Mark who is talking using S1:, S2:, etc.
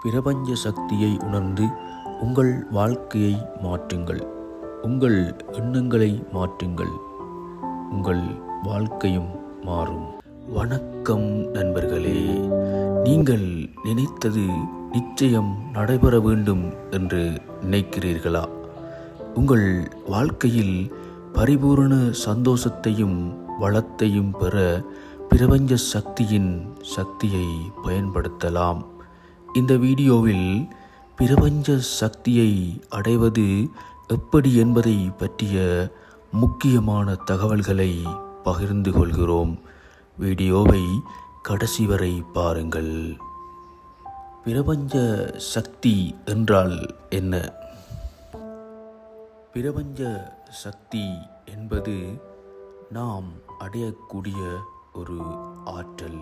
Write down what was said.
S1: பிரபஞ்ச சக்தியை உணர்ந்து உங்கள் வாழ்க்கையை மாற்றுங்கள். உங்கள் எண்ணங்களை மாற்றுங்கள். உங்கள் வாழ்க்கையும் மாறும். வணக்கம் நண்பர்களே. நீங்கள் நினைத்தது நிச்சயம் நடைபெற வேண்டும் என்று நினைக்கிறீர்களா? உங்கள் வாழ்க்கையில் பரிபூரண சந்தோஷத்தையும் வளத்தையும் பெற பிரபஞ்ச சக்தியின் சக்தியை பயன்படுத்தலாம். இந்த வீடியோவில் பிரபஞ்ச சக்தியை அடைவது எப்படி என்பதை பற்றிய முக்கியமான தகவல்களை பகிர்ந்து கொள்கிறோம். வீடியோவை கடைசி வரை பாருங்கள். பிரபஞ்ச சக்தி என்றால் என்ன? பிரபஞ்ச சக்தி என்பது நாம் அடையக்கூடிய ஒரு ஆற்றல்.